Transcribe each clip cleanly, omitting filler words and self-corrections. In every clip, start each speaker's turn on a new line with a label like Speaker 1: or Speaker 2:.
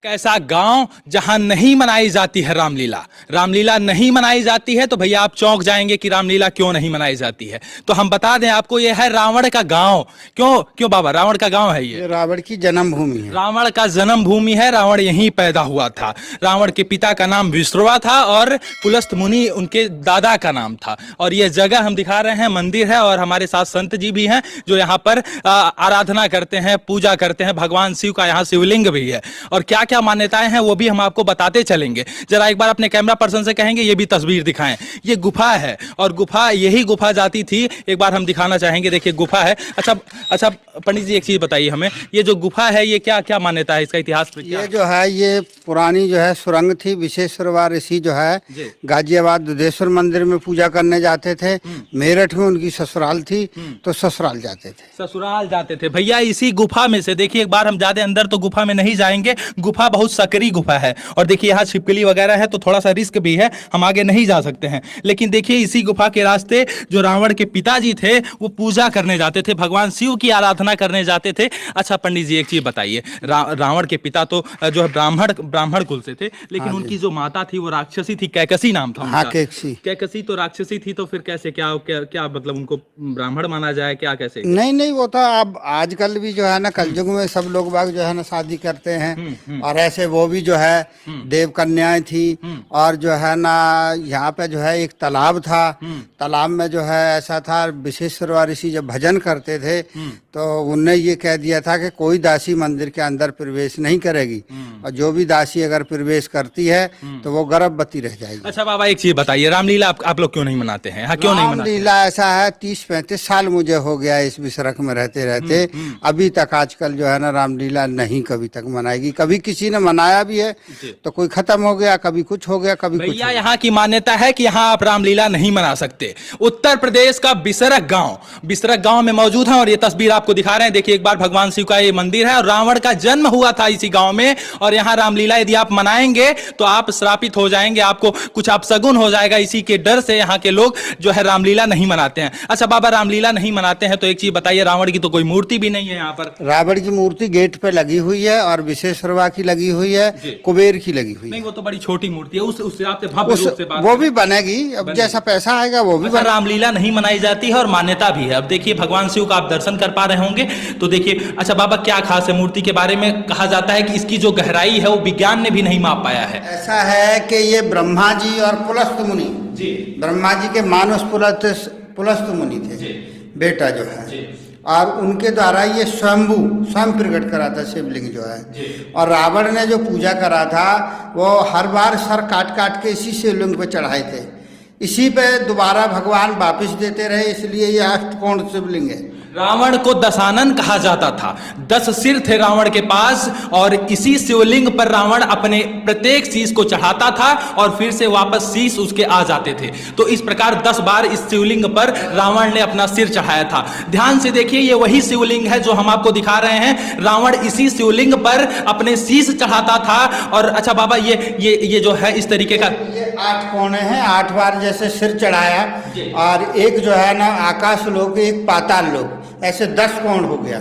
Speaker 1: ऐसा गांव जहां नहीं मनाई जाती है रामलीला। रामलीला नहीं मनाई जाती है तो भैया आप चौंक जाएंगे कि रामलीला क्यों नहीं मनाई जाती है। तो हम बता दें आपको, यह है रावण का गांव। क्यों क्यों बाबा, रावण का गांव है ये
Speaker 2: रावण की जन्मभूमि है।
Speaker 1: रावण का जन्म भूमि है। रावण यहीं पैदा हुआ था। रावण के पिता का नाम विश्रवा था और पुलस्त मुनि उनके दादा का नाम था। और यह जगह हम दिखा रहे हैं, मंदिर है और हमारे साथ संत जी भी हैं जो यहाँ पर आराधना करते हैं, पूजा करते हैं। भगवान शिव का यहाँ शिवलिंग भी है और क्या क्या मान्यताएं हैं वो भी हम आपको बताते चलेंगे। जरा एक बार अपने कैमरा पर्सन से कहेंगे ये भी तस्वीर दिखाएं। ये गुफा है और गुफा यही गुफा जाती थी, एक बार हम दिखाना चाहेंगे। देखिए गुफा है। अच्छा पंडित जी एक चीज बताइए हमें, ये जो गुफा है ये क्या क्या मान्यता है, इसका इतिहास
Speaker 2: ये जो है ये पुरानी जो है सुरंग थी। विश्वेश्वरवा ऋषि जो है गाजियाबाद दुधेश्वर मंदिर में पूजा करने जाते थे। मेरठ में उनकी ससुराल थी तो ससुराल जाते थे।
Speaker 1: ससुराल जाते थे भैया इसी गुफा में से। देखिए एक बार हम ज्यादा अंदर तो गुफा में नहीं जाएंगे, गुफा बहुत सकरी गुफा है और देखिए यहाँ छिपकली वगैरह है तो थोड़ा सा रिस्क भी है, हम आगे नहीं जा सकते हैं। लेकिन देखिए इसी गुफा के रास्ते जो रावण के पिताजी थे वो पूजा करने जाते थे, भगवान शिव की आराधना करने जाते थे। अच्छा पंडित जी एक चीज बताइए, रावण के पिता तो जो है ब्राह्मण कुल से थे, लेकिन उनकी जो माता थी वो राक्षसी थी, कैकसी नाम था उनका। कैकसी तो राक्षसी थी, तो फिर कैसे क्या मतलब उनको ब्राह्मण माना जाए, क्या कैसे?
Speaker 2: नहीं वो तो अब आजकल भी जो है ना कलयुग में सब लोग बाग जो है ना शादी करते हैं और ऐसे वो भी जो है देव कन्याएं थी। और जो है ना यहाँ पे जो है एक तालाब था, तालाब में जो है ऐसा था विश्वेश्वरवा ऋषि जब भजन करते थे तो उनने ये कह दिया था कि कोई दासी मंदिर के अंदर प्रवेश नहीं करेगी और जो भी दासी अगर प्रवेश करती है तो वो गर्भवती रह जाएगी।
Speaker 1: अच्छा बाबा एक चीज बताइए, रामलीला आप लोग क्यों नहीं मनाते हैं? हाँ क्यों नहीं मनाते?
Speaker 2: रामलीला ऐसा है 30-35 साल मुझे हो गया इस विसरक में रहते रहते, अभी तक आजकल जो है ना रामलीला नहीं कभी तक मनाएगी। कभी किसी ने मनाया भी है तो कोई खत्म हो गया, कभी कुछ हो गया, कभी
Speaker 1: भैया यहाँ की मान्यता है कि यहाँ आप रामलीला नहीं मना सकते। उत्तर प्रदेश का बिसरक गांव में मौजूद है और ये तस्वीर आपको दिखा रहे हैं। देखिए एक बार भगवान शिव का ये मंदिर है और रावण का जन्म हुआ था इसी गांव में। और यहाँ रामलीला यदि आप मनाएंगे तो आप श्रापित हो जाएंगे, आपको कुछ अपशगुन हो जाएगा। इसी के डर से यहाँ के लोग जो है रामलीला नहीं मनाते हैं। अच्छा बाबा रामलीला नहीं मनाते हैं तो एक चीज बताइए, रावण की तो कोई मूर्ति भी नहीं है यहाँ पर?
Speaker 2: रावण की मूर्ति गेट पे लगी हुई है और विश्वेश्वरवा की लगी हुई है, कुबेर की लगी हुई है।
Speaker 1: नहीं वो तो बड़ी छोटी मूर्ति है, उससे आपसे भव्य रूप से बात
Speaker 2: वो भी बनेगी, अब जैसा पैसा आएगा वो भी।
Speaker 1: रामलीला नहीं मनाई जाती है और मान्यता भी है। अब देखिए भगवान शिव का आप दर्शन कर पा रहे होंगे तो देखिए। अच्छा बाबा क्या खास है मूर्ति के बारे में? कहा जाता है कि इसकी जो गहराई है वो विज्ञान ने भी नहीं माप पाया है।
Speaker 2: ऐसा है कि ये ब्रह्मा जी और पुलस्त मुनि जी, ब्रह्मा जी के मानस पुलस्त मुनि थे बेटा जो है, और उनके द्वारा ये स्वयं प्रकट करा था शिवलिंग जो है। और रावण ने जो पूजा करा था वो हर बार सर काट के इसी शिवलिंग पे चढ़ाए थे, इसी पे दोबारा भगवान वापिस देते रहे, इसलिए ये अष्टकोण शिवलिंग है।
Speaker 1: रावण को दशानन कहा जाता था, 10 सिर थे रावण के पास और इसी शिवलिंग पर रावण अपने प्रत्येक शीश को चढ़ाता था और फिर से वापस शीश उसके आ जाते थे। तो इस प्रकार 10 बार इस शिवलिंग पर रावण ने अपना सिर चढ़ाया था। ध्यान से देखिए ये वही शिवलिंग है जो हम आपको दिखा रहे हैं। रावण इसी शिवलिंग पर अपने शीश चढ़ाता था। और अच्छा बाबा ये जो है इस तरीके का,
Speaker 2: ये 8 कोने हैं, 8 बार जैसे सिर चढ़ाया और एक जो है ना आकाश लोक, एक पाताल लोक, ऐसे 10 कोण हो गया।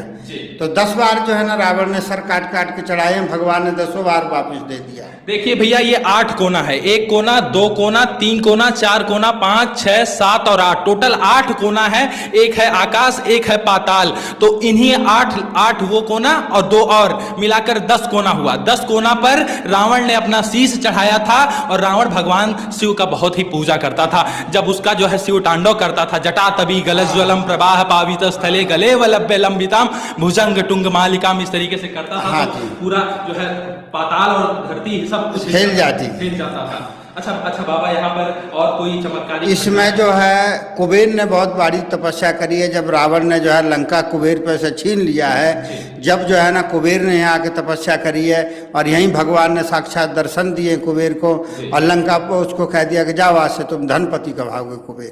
Speaker 2: तो 10 बार जो है ना रावण ने सर काट के चढ़ाए, भगवान ने 10 बार वापस दे दिया।
Speaker 1: देखिए भैया ये 8 कोना है, 1 कोना, 2 कोना, 3 कोना, 4 कोना, 5, 6, 7 और 8, टोटल 8 कोना है। एक है आकाश, एक है पाताल, तो इन्हीं 8 वो कोना और 2 और मिलाकर 10 कोना हुआ। 10 कोना पर रावण ने अपना शीश चढ़ाया था और रावण भगवान शिव का बहुत ही पूजा करता था। जब उसका जो है शिव तांडव करता था, जटा तभी गलज्वलम प्रवाह पावित स्थले गले वलभ्य लंबिताम भुजंग टुंग मालिकाम, इस तरीके से करता था। तो पूरा जो है पाताल और धरती सब कुछ
Speaker 2: हिल जाता
Speaker 1: था। अच्छा बाबा यहाँ पर और कोई चमत्कारी?
Speaker 2: इसमें जो है कुबेर ने बहुत बड़ी तपस्या करी है। जब रावण ने जो है लंका कुबेर पे से छीन लिया है, जब जो है ना कुबेर ने यहाँ आके तपस्या करी है और यहीं भगवान ने साक्षात दर्शन दिए कुबेर को और लंका को उसको कह दिया कि जाओ आज से तुम धनपति कहाओगे,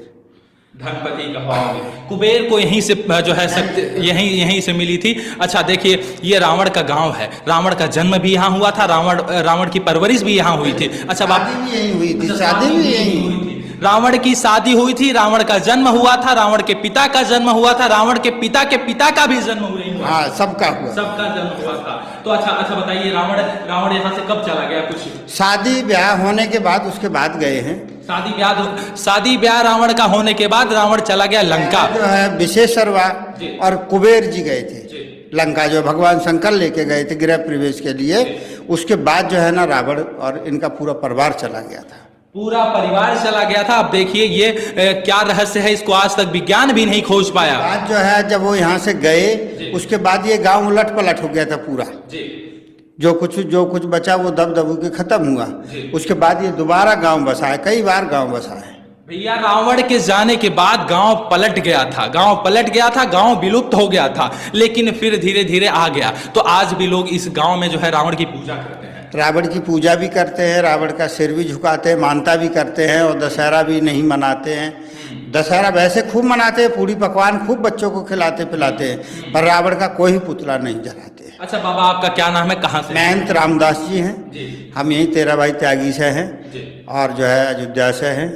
Speaker 1: धनपति कहाओगे। कुबेर को यहीं से जो है शक्ति यहीं से मिली थी। अच्छा देखिए ये रावण का गांव है, रावण का जन्म भी यहाँ हुआ था, रावण की परवरिश भी यहाँ हुई थी। अच्छा
Speaker 2: शादी भी यहीं हुई थी, शादी भी यहीं हुई थी।
Speaker 1: रावण की शादी हुई थी, रावण का जन्म हुआ था, रावण के पिता का जन्म हुआ था, रावण के पिता का भी जन्म हुआ हुआ?
Speaker 2: हाँ, सबका हुआ।
Speaker 1: सबका जन्म हुआ था। तो अच्छा बताइए, रावण यहाँ से कब चला गया? कुछ
Speaker 2: शादी ब्याह होने के बाद उसके बाद गए हैं।
Speaker 1: शादी ब्याह रावण का होने के बाद रावण चला गया लंका।
Speaker 2: जो है विशेषरवा और कुबेर जी गए थे लंका, जो भगवान शंकर लेके गए थे गृह प्रवेश के लिए। उसके बाद जो है ना रावण और इनका पूरा परिवार चला गया था।
Speaker 1: पूरा परिवार चला गया था। अब देखिए ये क्या रहस्य है, इसको आज तक विज्ञान भी नहीं खोज पाया।
Speaker 2: आज जो है जब वो यहाँ से गए उसके बाद ये गांव उलट पलट हो गया था पूरा। जो कुछ बचा वो दबदबू के खत्म हुआ। उसके बाद ये दोबारा गांव बसा है, कई बार गांव बसा है।
Speaker 1: भैया रावण के जाने के बाद गांव पलट गया था, गांव विलुप्त हो गया था, लेकिन फिर धीरे धीरे आ गया। तो आज भी लोग इस गांव में जो है रावण की पूजा करते हैं।
Speaker 2: रावण की पूजा भी करते हैं, रावण का सिर भी झुकाते हैं, मानता भी करते हैं, और दशहरा भी नहीं मनाते हैं। दशहरा वैसे खूब मनाते हैं, पूरी पकवान खूब बच्चों को खिलाते पिलाते हैं, पर रावण का कोई पुतला नहीं जलाते।
Speaker 1: अच्छा बाबा, आपका क्या नाम है, कहाँ से?
Speaker 2: महंत रामदास जी हैं। हम यही 13 भाई त्यागी से हैं और जो है अयोध्या से हैं।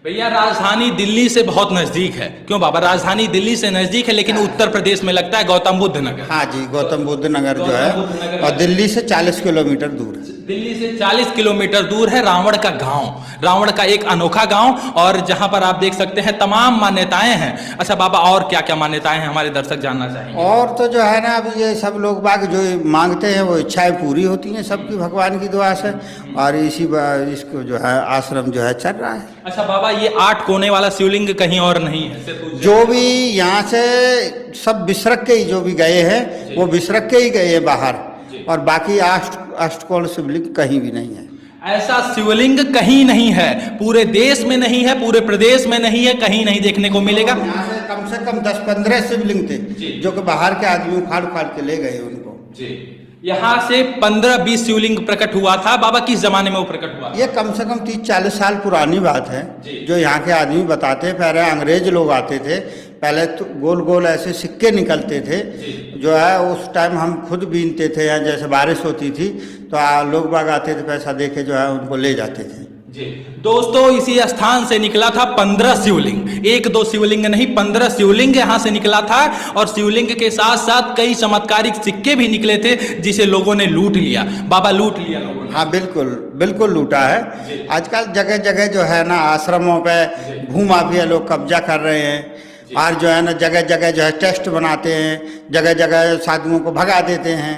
Speaker 1: भैया राजधानी दिल्ली से बहुत नजदीक है। क्यों बाबा? राजधानी दिल्ली से नजदीक है, लेकिन उत्तर प्रदेश में लगता है गौतम बुद्ध नगर।
Speaker 2: हाँ जी, गौतम बुद्ध नगर जो है, और दिल्ली से 40 किलोमीटर दूर है।
Speaker 1: दिल्ली से 40 किलोमीटर दूर है रावण का गांव, रावण का एक अनोखा गांव, और जहां पर आप देख सकते हैं तमाम मान्यताएं हैं। अच्छा बाबा, और क्या क्या मान्यताएं हैं हमारे दर्शक जानना चाहेंगे?
Speaker 2: और तो जो है ना, अब ये सब लोग बाग जो मांगते हैं वो इच्छाएं पूरी होती हैं सबकी भगवान की दुआ से, और इसको जो है आश्रम जो है चल रहा है।
Speaker 1: अच्छा बाबा, ये 8 कोने वाला शिवलिंग कहीं और नहीं है?
Speaker 2: जो भी यहाँ से सब बिसरक के ही जो भी गए हैं वो बिसरक के ही गए हैं बाहर, और बाकी अष्टकोण शिवलिंग कहीं भी नहीं है।
Speaker 1: ऐसा शिवलिंग कहीं नहीं है, पूरे देश में नहीं है, पूरे प्रदेश में नहीं है, कहीं नहीं देखने को मिलेगा।
Speaker 2: यहाँ से कम 10-15 शिवलिंग थे जो कि बाहर के आदमी उखाड़ के ले गए उनको।
Speaker 1: यहाँ से 15-20 शिवलिंग प्रकट हुआ था। बाबा किस जमाने में वो प्रकट हुआ?
Speaker 2: ये कम से कम 30-40 साल पुरानी बात है जो यहाँ के आदमी बताते हैं। पहले अंग्रेज लोग आते थे, पहले तो गोल गोल ऐसे सिक्के निकलते थे, जो है उस टाइम हम खुद बीनते थे। यहाँ जैसे बारिश होती थी तो लोग बाग आते थे, पैसा दे के जो है उनको ले जाते थे।
Speaker 1: दोस्तों, इसी स्थान से निकला था 15 शिवलिंग, 1-2 शिवलिंग नहीं, 15 शिवलिंग यहाँ से निकला था। और शिवलिंग के साथ साथ कई चमत्कारिक सिक्के भी निकले थे जिसे लोगों ने लूट लिया। बाबा, लूट लिया लोगों ने?
Speaker 2: हाँ बिल्कुल लूटा है। आजकल जगह जगह जो है ना आश्रमों पे भूमाफिया लोग कब्जा कर रहे हैं, और जो है ना जगह जगह जो है टेस्ट बनाते हैं, जगह जगह साधुओं को भगा देते हैं।